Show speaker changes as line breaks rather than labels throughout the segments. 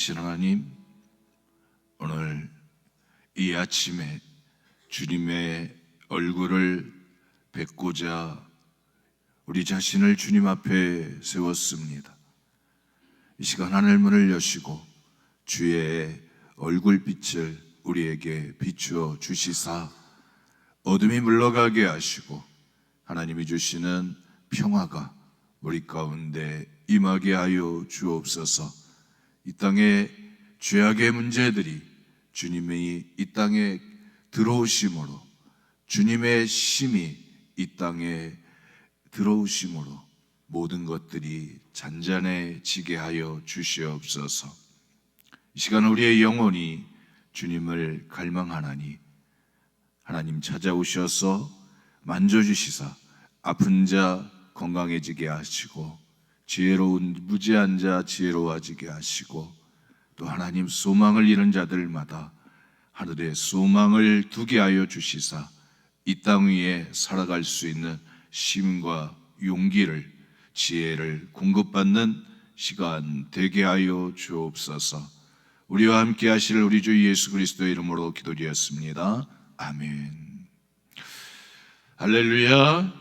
하나님, 오늘 이 아침에 주님의 얼굴을 뵙고자 우리 자신을 주님 앞에 세웠습니다. 이 시간 하늘문을 여시고 주의 얼굴빛을 우리에게 비추어 주시사 어둠이 물러가게 하시고 하나님이 주시는 평화가 우리 가운데 임하게 하여 주옵소서. 이 땅의 죄악의 문제들이 주님이 이 땅에 들어오심으로, 주님의 심이 이 땅에 들어오심으로 모든 것들이 잔잔해지게 하여 주시옵소서. 이 시간 우리의 영혼이 주님을 갈망하나니 하나님 찾아오셔서 만져주시사 아픈 자 건강해지게 하시고 지혜로운 무지한 자 지혜로워지게 하시고 또 하나님 소망을 잃은 자들마다 하늘에 소망을 두게 하여 주시사 이 땅 위에 살아갈 수 있는 힘과 용기를, 지혜를 공급받는 시간 되게 하여 주옵소서. 우리와 함께 하실 우리 주 예수 그리스도의 이름으로 기도드렸습니다. 아멘. 할렐루야.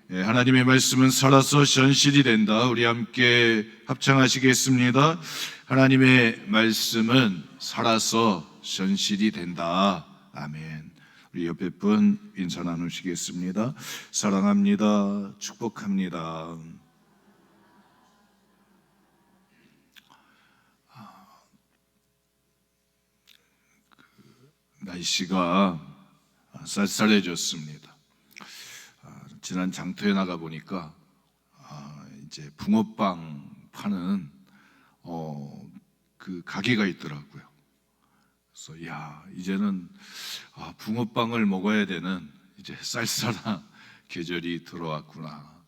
하나님의 말씀은 살아서 현실이 된다. 우리 함께 합창하시겠습니다. 하나님의 말씀은 살아서 현실이 된다. 아멘. 우리 옆에 분 인사 나누시겠습니다. 사랑합니다. 축복합니다. 날씨가 쌀쌀해졌습니다. 지난 장터에 나가 보니까 이제 붕어빵 파는 그 가게가 있더라고요. 그래서 이제는 붕어빵을 먹어야 되는 이제 쌀쌀한 계절이 들어왔구나.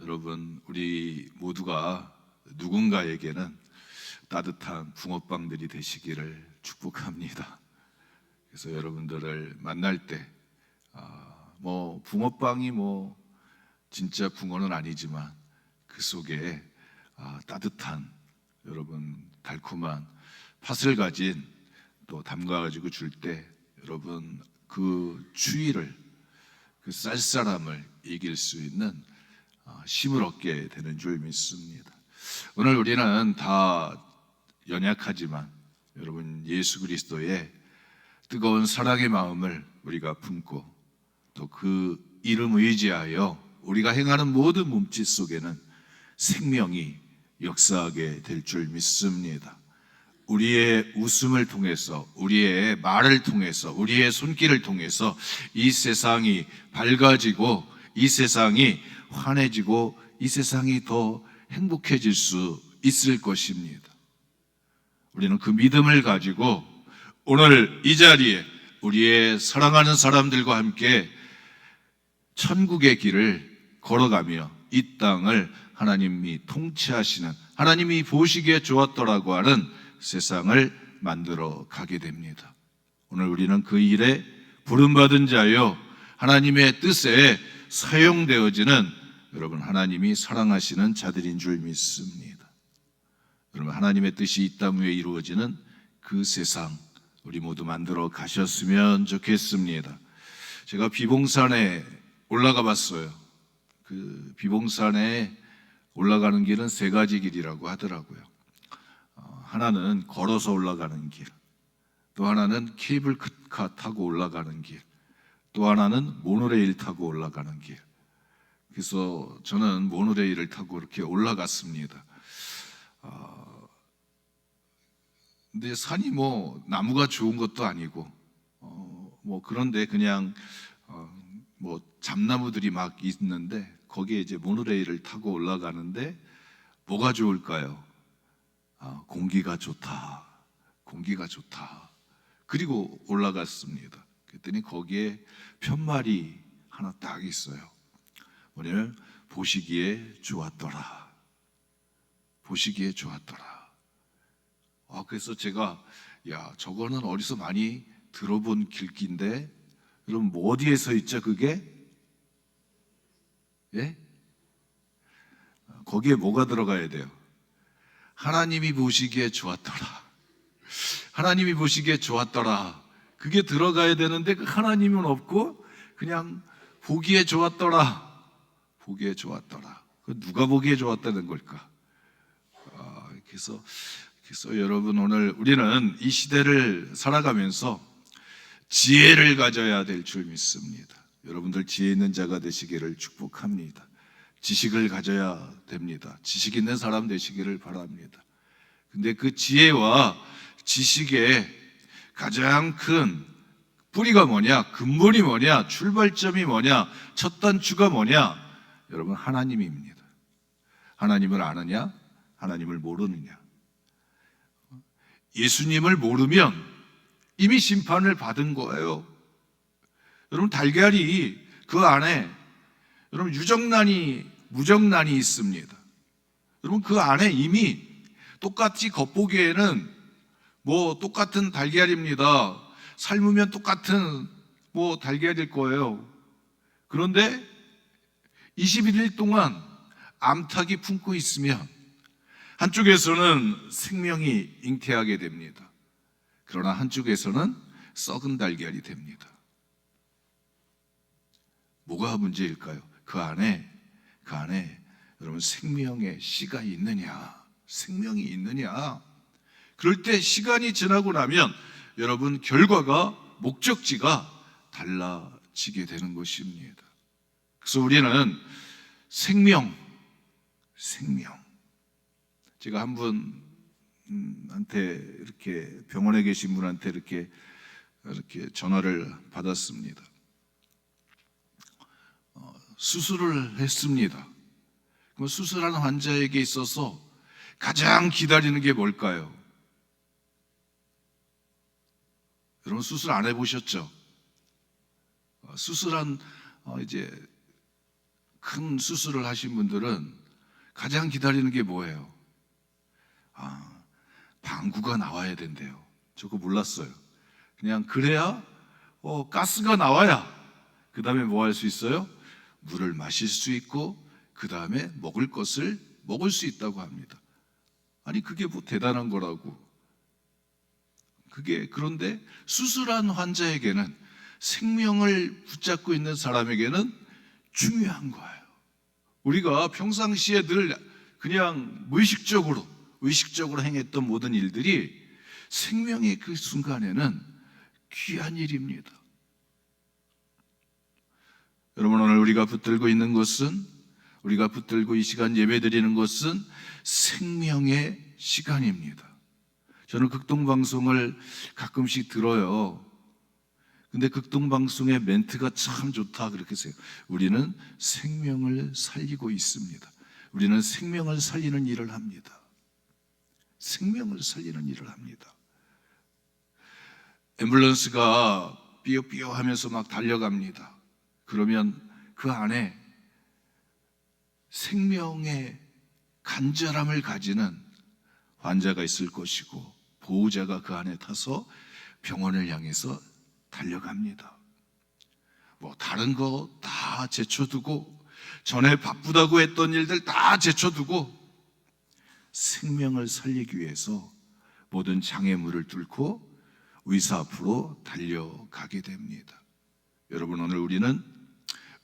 여러분, 우리 모두가 누군가에게는 따뜻한 붕어빵들이 되시기를 축복합니다. 그래서 여러분들을 만날 때 붕어빵이 진짜 붕어는 아니지만 그 속에 따뜻한 여러분 달콤한 팥을 가진 또 담가가지고 줄 때 여러분 그 추위를, 그 쌀쌀함을 이길 수 있는 힘을 얻게 되는 줄 믿습니다. 오늘 우리는 다 연약하지만 여러분 예수 그리스도의 뜨거운 사랑의 마음을 우리가 품고 또 그 이름 의지하여 우리가 행하는 모든 몸짓 속에는 생명이 역사하게 될 줄 믿습니다. 우리의 웃음을 통해서, 우리의 말을 통해서, 우리의 손길을 통해서 이 세상이 밝아지고 이 세상이 환해지고 이 세상이 더 행복해질 수 있을 것입니다. 우리는 그 믿음을 가지고 오늘 이 자리에 우리의 사랑하는 사람들과 함께 천국의 길을 걸어가며 이 땅을 하나님이 통치하시는, 하나님이 보시기에 좋았더라고 하는 세상을 만들어 가게 됩니다. 오늘 우리는 그 일에 부름받은 자요 하나님의 뜻에 사용되어지는 여러분 하나님이 사랑하시는 자들인 줄 믿습니다. 여러분 하나님의 뜻이 이 땅 위에 이루어지는 그 세상 우리 모두 만들어 가셨으면 좋겠습니다. 제가 비봉산에 올라가 봤어요. 그 비봉산에 올라가는 길은 세 가지 길이라고 하더라고요. 하나는 걸어서 올라가는 길, 또 하나는 케이블카 타고 올라가는 길, 또 하나는 모노레일 타고 올라가는 길. 그래서 저는 모노레일을 타고 이렇게 올라갔습니다. 근데 산이 나무가 좋은 것도 아니고 그런데 그냥 잡나무들이 막 있는데 거기에 이제 모노레일을 타고 올라가는데 뭐가 좋을까요? 공기가 좋다. 공기가 좋다. 그리고 올라갔습니다. 그랬더니 거기에 편말이 하나 딱 있어요. 오늘 보시기에 좋았더라. 보시기에 좋았더라. 그래서 제가 저거는 어디서 많이 들어본 길기인데 그럼 어디에 서 있죠 그게? 예? 거기에 뭐가 들어가야 돼요? 하나님이 보시기에 좋았더라. 하나님이 보시기에 좋았더라. 그게 들어가야 되는데 그 하나님은 없고 그냥 보기에 좋았더라. 보기에 좋았더라. 누가 보기에 좋았다는 걸까? 그래서 여러분, 오늘 우리는 이 시대를 살아가면서 지혜를 가져야 될 줄 믿습니다. 여러분들 지혜 있는 자가 되시기를 축복합니다. 지식을 가져야 됩니다. 지식 있는 사람 되시기를 바랍니다. 근데 그 지혜와 지식의 가장 큰 뿌리가 뭐냐? 근본이 뭐냐? 출발점이 뭐냐? 첫 단추가 뭐냐? 여러분, 하나님입니다. 하나님을 아느냐? 하나님을 모르느냐? 예수님을 모르면 이미 심판을 받은 거예요. 여러분, 달걀이 그 안에 여러분 유정란이 무정란이 있습니다. 여러분, 그 안에 이미 똑같이 겉보기에는 똑같은 달걀입니다. 삶으면 똑같은 달걀일 거예요. 그런데 21일 동안 암탉이 품고 있으면 한쪽에서는 생명이 잉태하게 됩니다. 그러나 한쪽에서는 썩은 달걀이 됩니다. 뭐가 문제일까요? 그 안에 여러분 생명의 씨가 있느냐? 생명이 있느냐? 그럴 때 시간이 지나고 나면 여러분 결과가, 목적지가 달라지게 되는 것입니다. 그래서 우리는 생명. 제가 한 분한테 이렇게 병원에 계신 분한테 이렇게 전화를 받았습니다. 수술을 했습니다. 그럼 수술하는 환자에게 있어서 가장 기다리는 게 뭘까요? 여러분, 수술 안 해보셨죠? 이제 큰 수술을 하신 분들은 가장 기다리는 게 뭐예요? 방구가 나와야 된대요. 저 그거 몰랐어요. 그냥 그래야 가스가 나와야 그 다음에 뭐 할 수 있어요? 물을 마실 수 있고 그 다음에 먹을 것을 먹을 수 있다고 합니다. 아니, 그게 뭐 대단한 거라고. 그런데 수술한 환자에게는, 생명을 붙잡고 있는 사람에게는 중요한 거예요. 우리가 평상시에 늘 그냥 의식적으로 행했던 모든 일들이 생명의 그 순간에는 귀한 일입니다. 여러분, 오늘 우리가 붙들고 있는 것은, 우리가 붙들고 이 시간 예배드리는 것은 생명의 시간입니다. 저는 극동방송을 가끔씩 들어요. 근데 극동방송의 멘트가 참 좋다 그렇게 해요. 우리는 생명을 살리고 있습니다. 우리는 생명을 살리는 일을 합니다. 생명을 살리는 일을 합니다. 앰뷸런스가 삐요삐요 하면서 막 달려갑니다. 그러면 그 안에 생명의 간절함을 가지는 환자가 있을 것이고, 보호자가 그 안에 타서 병원을 향해서 달려갑니다. 다른 거 다 제쳐두고, 전에 바쁘다고 했던 일들 다 제쳐두고 생명을 살리기 위해서 모든 장애물을 뚫고 의사 앞으로 달려가게 됩니다. 여러분, 오늘 우리는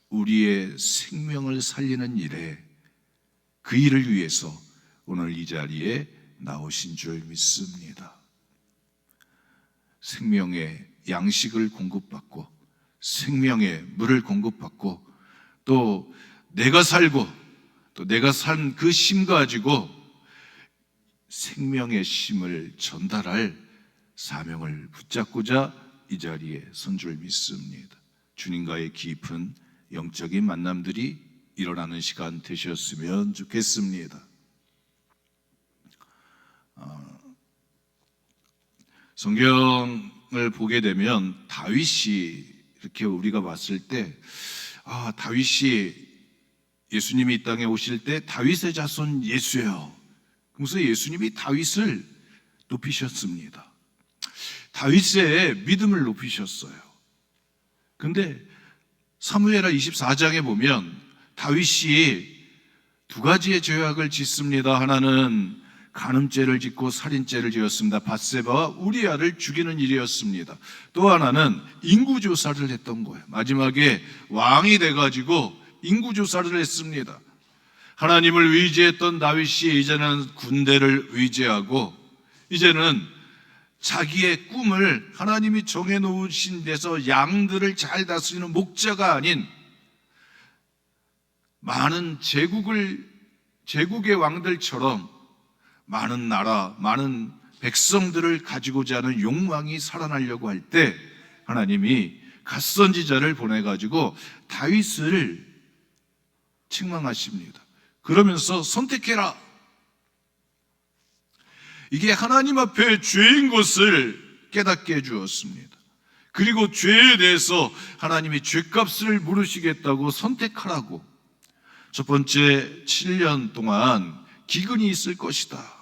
우리의 생명을 살리는 일에, 그 일을 위해서 오늘 이 자리에 나오신 줄 믿습니다. 생명의 양식을 공급받고, 생명의 물을 공급받고, 또 내가 살고, 또 내가 산 그 심 가지고 생명의 심을 전달할 사명을 붙잡고자 이 자리에 선 줄 믿습니다. 주님과의 깊은 영적인 만남들이 일어나는 시간 되셨으면 좋겠습니다. 성경을 보게 되면 다윗이, 이렇게 우리가 봤을 때 다윗이, 예수님이 이 땅에 오실 때 다윗의 자손 예수예요. 그래서 예수님이 다윗을 높이셨습니다. 다윗의 믿음을 높이셨어요. 근데 사무엘하 24장에 보면 다윗이 두 가지의 죄악을 짓습니다. 하나는 간음죄를 짓고 살인죄를 지었습니다. 밧세바와 우리아를 죽이는 일이었습니다. 또 하나는 인구조사를 했던 거예요. 마지막에 왕이 돼가지고 인구조사를 했습니다. 하나님을 의지했던 다윗이 이제는 군대를 의지하고 이제는 자기의 꿈을 하나님이 정해놓으신 데서 양들을 잘 다스리는 목자가 아닌 많은 제국의 왕들처럼 많은 나라, 많은 백성들을 가지고자 하는 욕망이 살아나려고 할 때 하나님이 갓선지자를 보내가지고 다윗을 책망하십니다. 그러면서 선택해라. 이게 하나님 앞에 죄인 것을 깨닫게 해주었습니다. 그리고 죄에 대해서 하나님이 죄값을 물으시겠다고 선택하라고. 첫 번째 7년 동안 기근이 있을 것이다.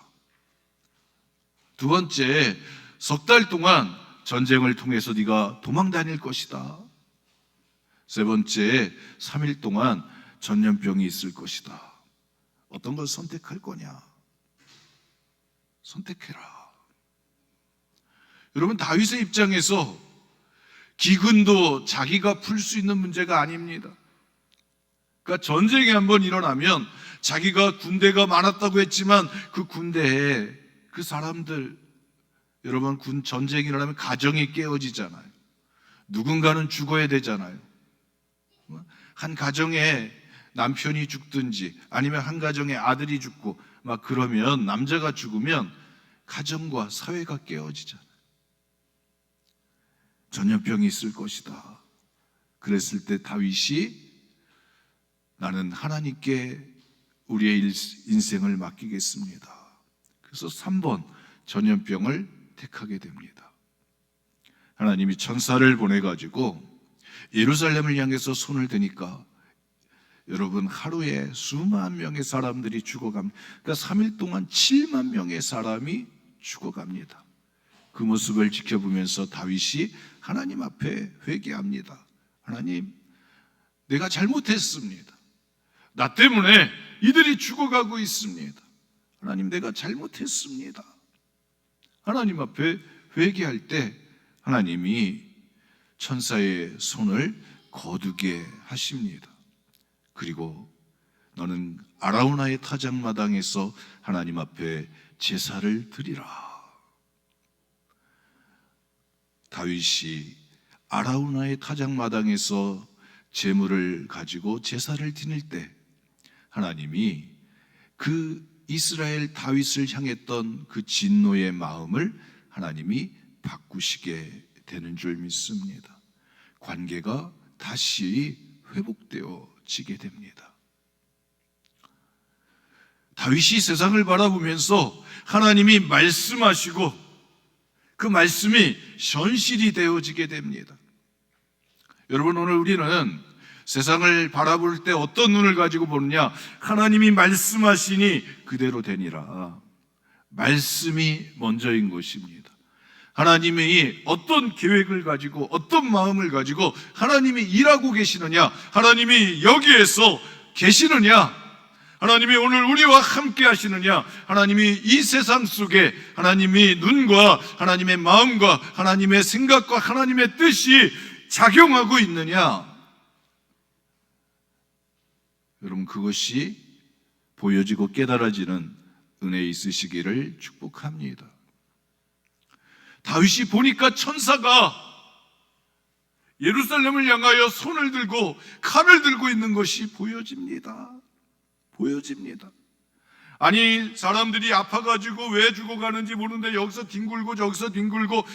두 번째, 석 달 동안 전쟁을 통해서 네가 도망 다닐 것이다. 세 번째, 3일 동안 전염병이 있을 것이다. 어떤 걸 선택할 거냐? 선택해라. 여러분, 다윗의 입장에서 기근도 자기가 풀 수 있는 문제가 아닙니다. 그러니까 전쟁이 한번 일어나면 자기가 군대가 많았다고 했지만 그 군대에 그 사람들, 여러분, 전쟁이 일어나면 가정이 깨어지잖아요. 누군가는 죽어야 되잖아요. 한 가정에 남편이 죽든지 아니면 한 가정에 아들이 죽고 막 그러면, 남자가 죽으면 가정과 사회가 깨어지잖아요. 전염병이 있을 것이다. 그랬을 때 다윗이 나는 하나님께 우리의 인생을 맡기겠습니다. 그래서 3번 전염병을 택하게 됩니다. 하나님이 천사를 보내가지고 예루살렘을 향해서 손을 드니까 여러분, 하루에 수만 명의 사람들이 죽어갑니다. 그러니까 3일 동안 7만 명의 사람이 죽어갑니다. 그 모습을 지켜보면서 다윗이 하나님 앞에 회개합니다. 하나님, 내가 잘못했습니다. 나 때문에 이들이 죽어가고 있습니다. 하나님, 내가 잘못했습니다. 하나님 앞에 회개할 때 하나님이 천사의 손을 거두게 하십니다. 그리고 너는 아라우나의 타작마당에서 하나님 앞에 제사를 드리라. 다윗이 아라우나의 타작마당에서 제물을 가지고 제사를 드릴 때 하나님이 그 이스라엘 다윗을 향했던 그 진노의 마음을 하나님이 바꾸시게 되는 줄 믿습니다. 관계가 다시 회복되어지게 됩니다. 다윗이 세상을 바라보면서 하나님이 말씀하시고 그 말씀이 현실이 되어지게 됩니다. 여러분, 오늘 우리는 세상을 바라볼 때 어떤 눈을 가지고 보느냐? 하나님이 말씀하시니 그대로 되니라. 말씀이 먼저인 것입니다. 하나님이 어떤 계획을 가지고 어떤 마음을 가지고 하나님이 일하고 계시느냐, 하나님이 여기에서 계시느냐, 하나님이 오늘 우리와 함께 하시느냐, 하나님이 이 세상 속에 하나님이 눈과 하나님의 마음과 하나님의 생각과 하나님의 뜻이 작용하고 있느냐, 여러분, 그것이 보여지고 깨달아지는 은혜 있으시기를 축복합니다. 다윗이 보니까 천사가 예루살렘을 향하여 손을 들고 칼을 들고 있는 것이 보여집니다. 보여집니다. 아니, 사람들이 아파가지고 왜 죽어가는지 모르는데 여기서 뒹굴고 저기서 뒹굴고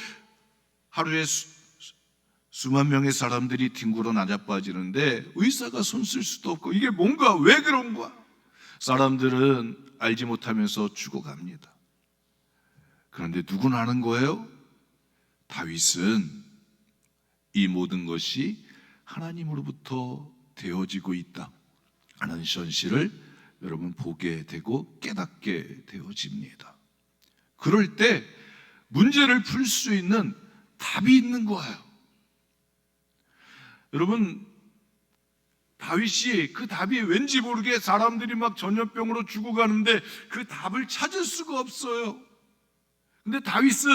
하루에 수만 명의 사람들이 뒹굴어 나자빠지는데 의사가 손 쓸 수도 없고 이게 뭔가, 왜 그런 거야? 사람들은 알지 못하면서 죽어갑니다. 그런데 누구나 아는 거예요? 다윗은 이 모든 것이 하나님으로부터 되어지고 있다 하는 현실을 여러분 보게 되고 깨닫게 되어집니다. 그럴 때 문제를 풀 수 있는 답이 있는 거예요. 여러분, 다윗이 그 답이 왠지 모르게 사람들이 막 전염병으로 죽어가는데 그 답을 찾을 수가 없어요. 근데 다윗은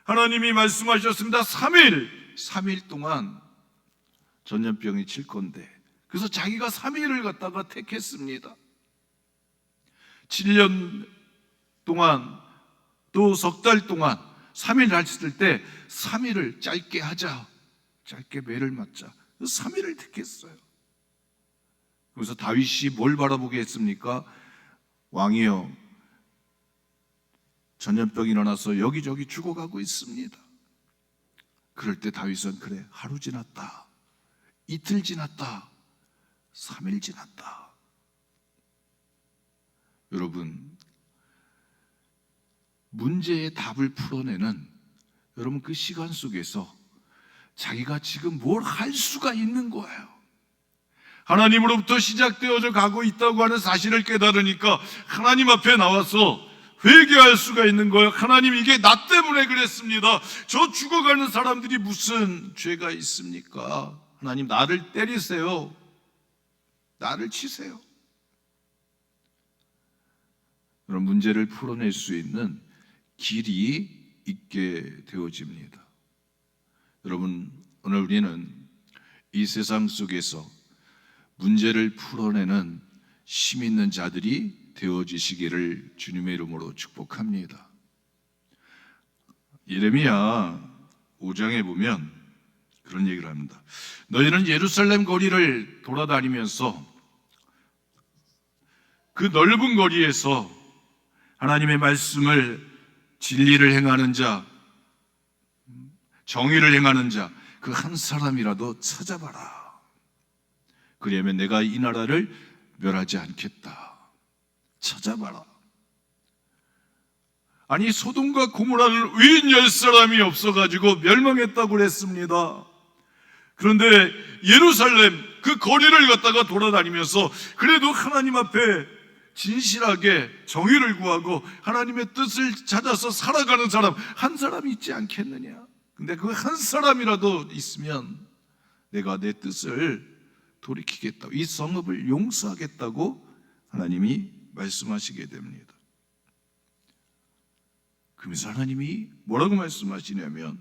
하나님이 말씀하셨습니다. 3일 동안 전염병이 칠 건데, 그래서 자기가 3일을 갖다가 택했습니다. 7년 동안 또 석 달 동안 3일 했을 때 3일을 짧게 하자, 짧게 매를 맞자, 3일을 택했어요. 그래서 다윗이 뭘 바라보게 했습니까? 왕이여, 전염병이 일어나서 여기저기 죽어가고 있습니다. 그럴 때 다윗은 그래, 하루 지났다, 이틀 지났다, 3일 지났다. 여러분, 문제의 답을 풀어내는 여러분 그 시간 속에서 자기가 지금 뭘 할 수가 있는 거예요. 하나님으로부터 시작되어져 가고 있다고 하는 사실을 깨달으니까 하나님 앞에 나와서 회개할 수가 있는 거예요. 하나님, 이게 나 때문에 그랬습니다. 저 죽어가는 사람들이 무슨 죄가 있습니까? 하나님, 나를 때리세요. 나를 치세요. 그런 문제를 풀어낼 수 있는 길이 있게 되어집니다. 여러분, 오늘 우리는 이 세상 속에서 문제를 풀어내는 힘 있는 자들이 되어지시기를 주님의 이름으로 축복합니다. 예레미야 5장에 보면 그런 얘기를 합니다. 너희는 예루살렘 거리를 돌아다니면서 그 넓은 거리에서 하나님의 말씀을, 진리를 행하는 자, 정의를 행하는 자, 그 한 사람이라도 찾아봐라. 그러면 내가 이 나라를 멸하지 않겠다. 찾아봐라. 아니, 소돔과 고모라는 의인 10사람이 없어가지고 멸망했다고 그랬습니다. 그런데 예루살렘 그 거리를 갖다가 돌아다니면서 그래도 하나님 앞에 진실하게 정의를 구하고 하나님의 뜻을 찾아서 살아가는 사람 한 사람이 있지 않겠느냐. 근데 그 한 사람이라도 있으면 내가 내 뜻을 돌이키겠다고, 이 성읍을 용서하겠다고 하나님이 말씀하시게 됩니다. 그러면서 하나님이 뭐라고 말씀하시냐면,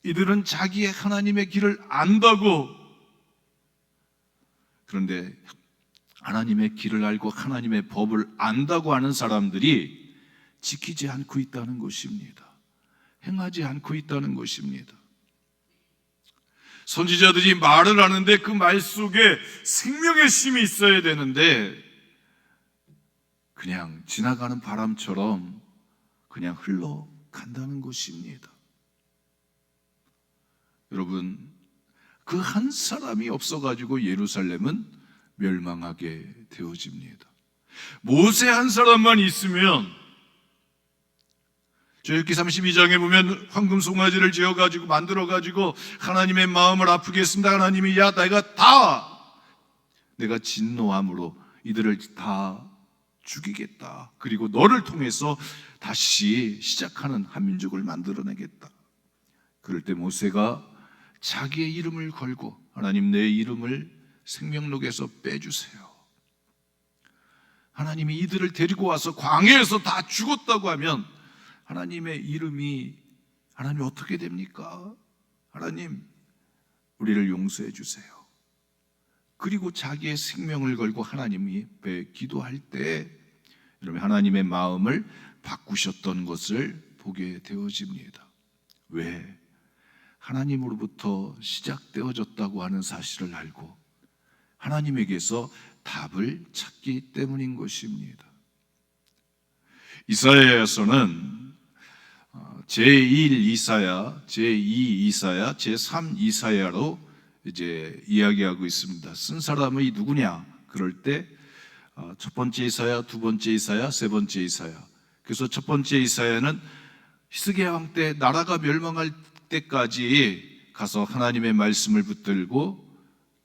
이들은 자기의 하나님의 길을 안다고, 그런데 하나님의 길을 알고 하나님의 법을 안다고 하는 사람들이 지키지 않고 있다는 것입니다. 행하지 않고 있다는 것입니다. 선지자들이 말을 하는데 그 말 속에 생명의 힘이 있어야 되는데 그냥 지나가는 바람처럼 그냥 흘러간다는 것입니다. 여러분, 그 한 사람이 없어가지고 예루살렘은 멸망하게 되어집니다. 모세 한 사람만 있으면, 출애굽기 32장에 보면 황금 송아지를 지어가지고 만들어가지고 하나님의 마음을 아프게 했습니다. 하나님이 야, 내가 진노함으로 이들을 다 죽이겠다. 그리고 너를 통해서 다시 시작하는 한 민족을 만들어내겠다. 그럴 때 모세가 자기의 이름을 걸고, 하나님, 내 이름을 생명록에서 빼주세요. 하나님이 이들을 데리고 와서 광야에서 다 죽었다고 하면 하나님의 이름이, 하나님 어떻게 됩니까? 하나님, 우리를 용서해 주세요. 그리고 자기의 생명을 걸고 하나님이 기도할 때 여러분, 하나님의 마음을 바꾸셨던 것을 보게 되어집니다. 왜? 하나님으로부터 시작되어졌다고 하는 사실을 알고 하나님에게서 답을 찾기 때문인 것입니다. 이사야에서는 제1 이사야, 제2 이사야, 제3 이사야로 이제 이야기하고 있습니다. 쓴 사람이 누구냐? 그럴 때 첫 번째 이사야, 두 번째 이사야, 세 번째 이사야. 그래서 첫 번째 이사야는 히스기야 왕 때 나라가 멸망할 때까지 가서 하나님의 말씀을 붙들고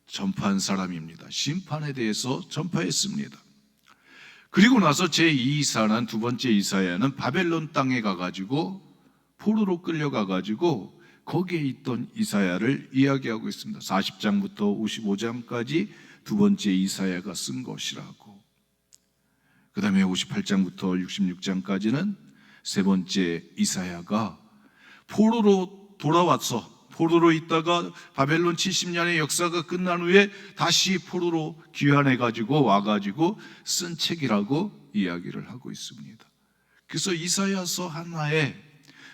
전파한 사람입니다. 심판에 대해서 전파했습니다. 그리고 나서 제2 이사야는, 두 번째 이사야는 바벨론 땅에 가가지고 포로로 끌려가가지고 거기에 있던 이사야를 이야기하고 있습니다. 40장부터 55장까지 두 번째 이사야가 쓴 것이라고. 그 다음에 58장부터 66장까지는 세 번째 이사야가 포로로 돌아와서 포로로 있다가 바벨론 70년의 역사가 끝난 후에 다시 포로로 귀환해가지고 와가지고 쓴 책이라고 이야기를 하고 있습니다. 그래서 이사야서 하나에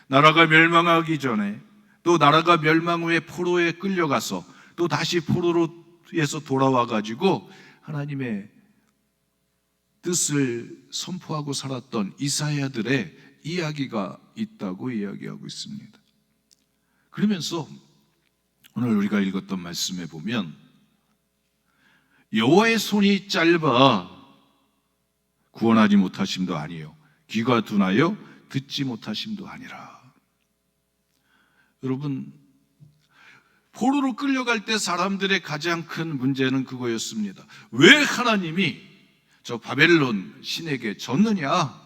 나라가 멸망하기 전에 또 나라가 멸망 후에 포로에 끌려가서 또 다시 포로로에서 돌아와가지고 하나님의 뜻을 선포하고 살았던 이사야들의 이야기가 있다고 이야기하고 있습니다. 그러면서 오늘 우리가 읽었던 말씀에 보면 여호와의 손이 짧아 구원하지 못하심도 아니요 귀가 둔하여 듣지 못하심도 아니라. 여러분, 포로로 끌려갈 때 사람들의 가장 큰 문제는 그거였습니다. 왜 하나님이 저 바벨론 신에게 졌느냐?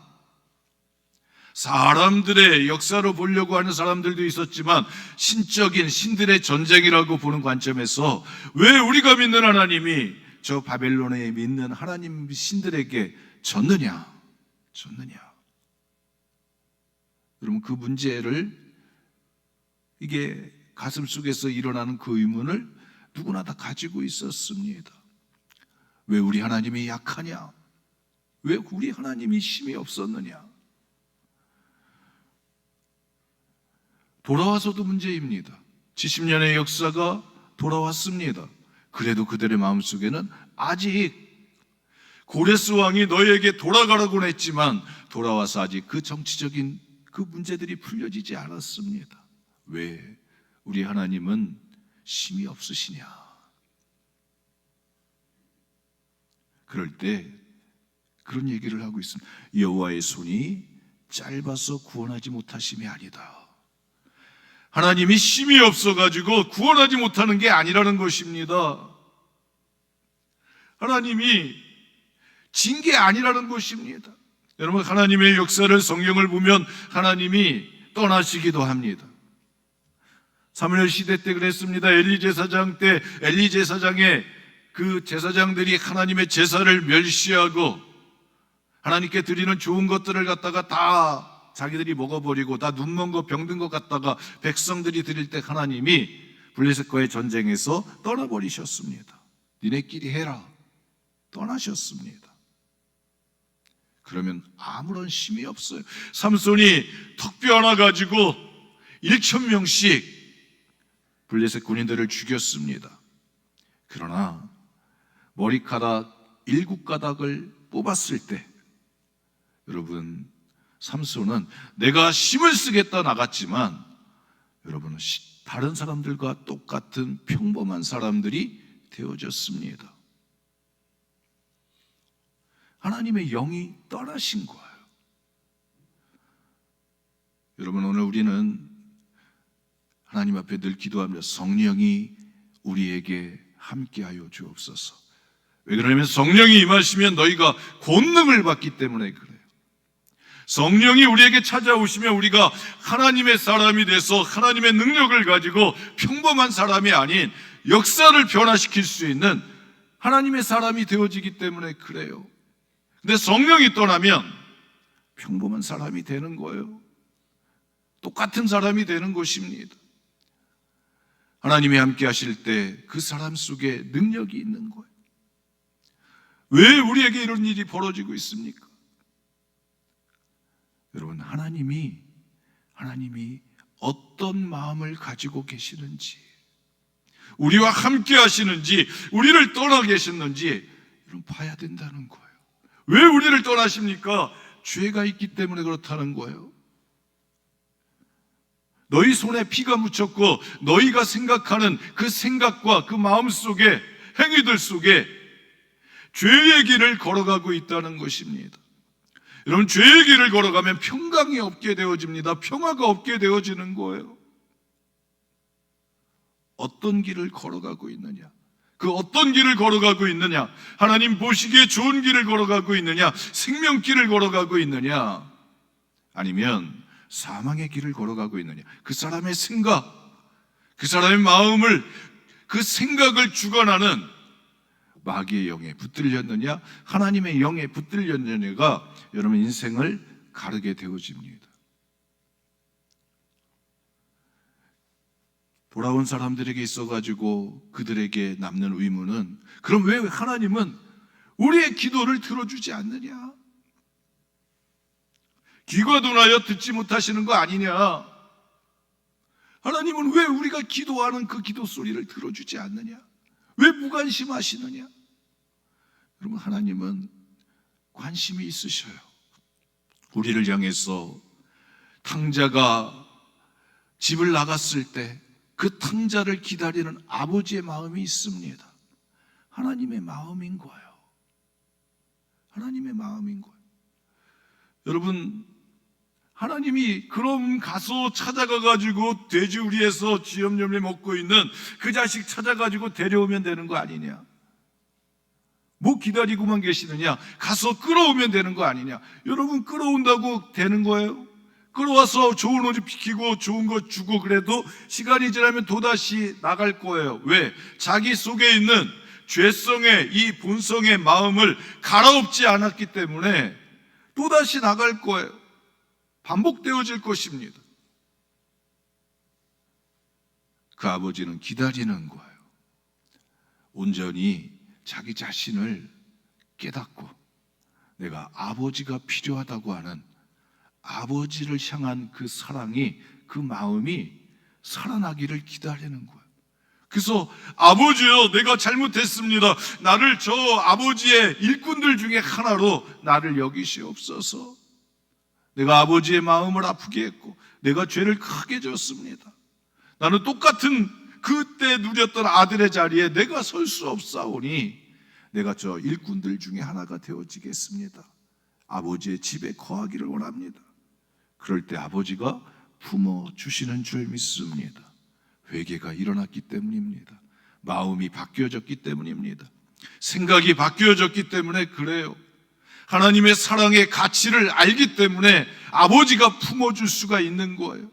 사람들의 역사로 보려고 하는 사람들도 있었지만 신적인 신들의 전쟁이라고 보는 관점에서 왜 우리가 믿는 하나님이 저 바벨론에 믿는 하나님 신들에게 졌느냐? 여러분, 그 문제를, 이게 가슴 속에서 일어나는 그 의문을 누구나 다 가지고 있었습니다. 왜 우리 하나님이 약하냐? 왜 우리 하나님이 힘이 없었느냐? 돌아와서도 문제입니다. 70년의 역사가 돌아왔습니다. 그래도 그들의 마음속에는 아직 고레스 왕이 너희에게 돌아가라고는 했지만 돌아와서 아직 그 정치적인 그 문제들이 풀려지지 않았습니다. 왜 우리 하나님은 힘이 없으시냐? 그럴 때 그런 얘기를 하고 있습니다. 여호와의 손이 짧아서 구원하지 못하심이 아니다. 하나님이 힘이 없어가지고 구원하지 못하는 게 아니라는 것입니다. 하나님이 진 게 아니라는 것입니다. 여러분, 하나님의 역사를 성경을 보면 하나님이 떠나시기도 합니다. 사무엘 시대 때 그랬습니다. 엘리 제사장 때 엘리 제사장의 그 제사장들이 하나님의 제사를 멸시하고 하나님께 드리는 좋은 것들을 갖다가 다 자기들이 먹어버리고 다 눈먼 거 병든 것 갖다가 백성들이 드릴 때 하나님이 블레셋과의 전쟁에서 떠나버리셨습니다. 니네끼리 해라. 떠나셨습니다. 그러면 아무런 힘이 없어요. 삼손이 턱뼈 하나 가지고 1,000명씩 블레셋 군인들을 죽였습니다. 그러나 머리카락 7가닥을 뽑았을 때 여러분, 삼손은 내가 힘을 쓰겠다 나갔지만 여러분은 다른 사람들과 똑같은 평범한 사람들이 되어졌습니다. 하나님의 영이 떠나신 거예요. 여러분, 오늘 우리는 하나님 앞에 늘 기도하며 성령이 우리에게 함께하여 주옵소서. 왜 그러냐면 성령이 임하시면 너희가 권능을 받기 때문에 그래요. 성령이 우리에게 찾아오시면 우리가 하나님의 사람이 돼서 하나님의 능력을 가지고 평범한 사람이 아닌 역사를 변화시킬 수 있는 하나님의 사람이 되어지기 때문에 그래요. 근데 성령이 떠나면 평범한 사람이 되는 거예요. 똑같은 사람이 되는 것입니다. 하나님이 함께 하실 때 그 사람 속에 능력이 있는 거예요. 왜 우리에게 이런 일이 벌어지고 있습니까? 여러분, 하나님이 어떤 마음을 가지고 계시는지, 우리와 함께 하시는지, 우리를 떠나 계셨는지 여러분 봐야 된다는 거예요. 왜 우리를 떠나십니까? 죄가 있기 때문에 그렇다는 거예요. 너희 손에 피가 묻혔고 너희가 생각하는 그 생각과 그 마음 속에 행위들 속에 죄의 길을 걸어가고 있다는 것입니다. 여러분, 죄의 길을 걸어가면 평강이 없게 되어집니다. 평화가 없게 되어지는 거예요. 어떤 길을 걸어가고 있느냐? 그 어떤 길을 걸어가고 있느냐? 하나님 보시기에 좋은 길을 걸어가고 있느냐? 생명길을 걸어가고 있느냐? 아니면 사망의 길을 걸어가고 있느냐? 그 사람의 생각, 그 사람의 마음을, 그 생각을 주관하는 마귀의 영에 붙들렸느냐, 하나님의 영에 붙들렸느냐가 여러분 인생을 가르게 되어집니다. 돌아온 사람들에게 있어가지고 그들에게 남는 의문은, 그럼 왜 하나님은 우리의 기도를 들어주지 않느냐? 귀가 둔하여 듣지 못하시는 거 아니냐? 하나님은 왜 우리가 기도하는 그 기도 소리를 들어주지 않느냐? 왜 무관심하시느냐? 여러분, 하나님은 관심이 있으셔요. 우리를 향해서 탕자가 집을 나갔을 때 그 탕자를 기다리는 아버지의 마음이 있습니다. 하나님의 마음인 거예요. 하나님의 마음인 거예요. 여러분, 하나님이 그럼 가서 찾아가가지고 돼지우리에서 쥐염염이 먹고 있는 그 자식 찾아가지고 데려오면 되는 거 아니냐? 뭐 기다리고만 계시느냐? 가서 끌어오면 되는 거 아니냐? 여러분, 끌어온다고 되는 거예요? 끌어와서 좋은 옷 입히고 좋은 거 주고 그래도 시간이 지나면 또다시 나갈 거예요. 왜? 자기 속에 있는 죄성의 이 본성의 마음을 갈아엎지 않았기 때문에 또다시 나갈 거예요. 반복되어질 것입니다. 그 아버지는 기다리는 거예요. 온전히 자기 자신을 깨닫고 내가 아버지가 필요하다고 하는 아버지를 향한 그 사랑이, 그 마음이 살아나기를 기다리는 거예요. 그래서 아버지요, 내가 잘못했습니다. 나를 저 아버지의 일꾼들 중에 하나로 나를 여기시옵소서. 내가 아버지의 마음을 아프게 했고 내가 죄를 크게 졌습니다. 나는 똑같은 그때 누렸던 아들의 자리에 내가 설 수 없사오니 내가 저 일꾼들 중에 하나가 되어지겠습니다. 아버지의 집에 거하기를 원합니다. 그럴 때 아버지가 품어주시는 줄 믿습니다. 회개가 일어났기 때문입니다. 마음이 바뀌어졌기 때문입니다. 생각이 바뀌어졌기 때문에 그래요. 하나님의 사랑의 가치를 알기 때문에 아버지가 품어줄 수가 있는 거예요.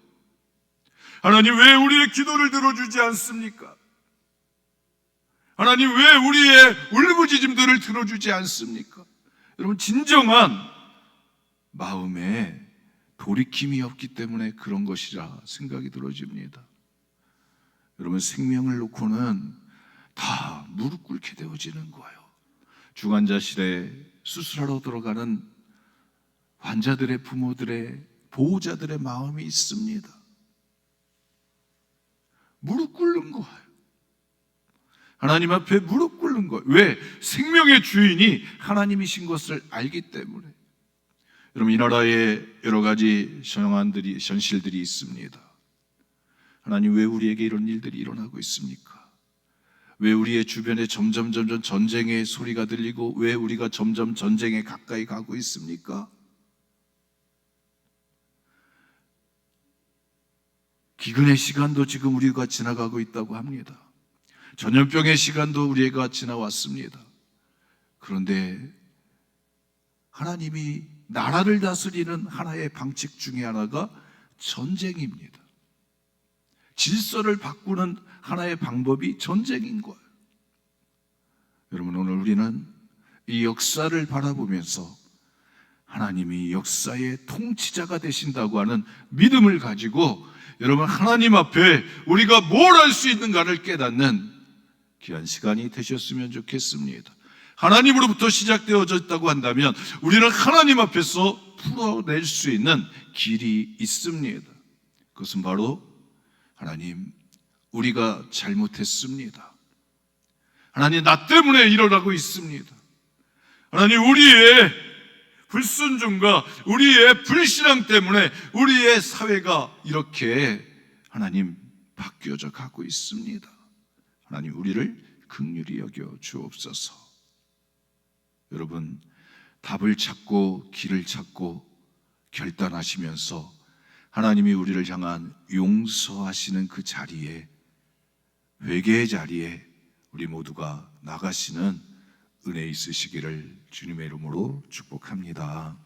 하나님, 왜 우리의 기도를 들어주지 않습니까? 하나님, 왜 우리의 울부짖음들을 들어주지 않습니까? 여러분, 진정한 마음에 돌이킴이 없기 때문에 그런 것이라 생각이 들어집니다. 여러분, 생명을 놓고는 다 무릎 꿇게 되어지는 거예요. 중환자실에 수술하러 들어가는 환자들의 부모들의, 보호자들의 마음이 있습니다. 무릎 꿇는 거예요. 하나님 앞에 무릎 꿇는 거예요. 왜? 생명의 주인이 하나님이신 것을 알기 때문에. 여러분, 이 나라에 여러 가지 현안들이, 현실들이 있습니다. 하나님, 왜 우리에게 이런 일들이 일어나고 있습니까? 왜 우리의 주변에 점점 전쟁의 소리가 들리고 왜 우리가 점점 전쟁에 가까이 가고 있습니까? 기근의 시간도 지금 우리가 지나가고 있다고 합니다. 전염병의 시간도 우리가 지나왔습니다. 그런데 하나님이 나라를 다스리는 하나의 방책 중에 하나가 전쟁입니다. 질서를 바꾸는 하나의 방법이 전쟁인 거예요. 여러분, 오늘 우리는 이 역사를 바라보면서 하나님이 역사의 통치자가 되신다고 하는 믿음을 가지고 여러분, 하나님 앞에 우리가 뭘 할 수 있는가를 깨닫는 귀한 시간이 되셨으면 좋겠습니다. 하나님으로부터 시작되어졌다고 한다면 우리는 하나님 앞에서 풀어낼 수 있는 길이 있습니다. 그것은 바로 하나님, 우리가 잘못했습니다. 하나님, 나 때문에 일어나고 있습니다. 하나님, 우리의 불순종과 우리의 불신앙 때문에 우리의 사회가 이렇게 하나님 바뀌어져 가고 있습니다. 하나님, 우리를 긍휼히 여겨 주옵소서. 여러분, 답을 찾고 길을 찾고 결단하시면서 하나님이 우리를 향한 용서하시는 그 자리에, 회개의 자리에 우리 모두가 나가시는 은혜 있으시기를 주님의 이름으로 축복합니다.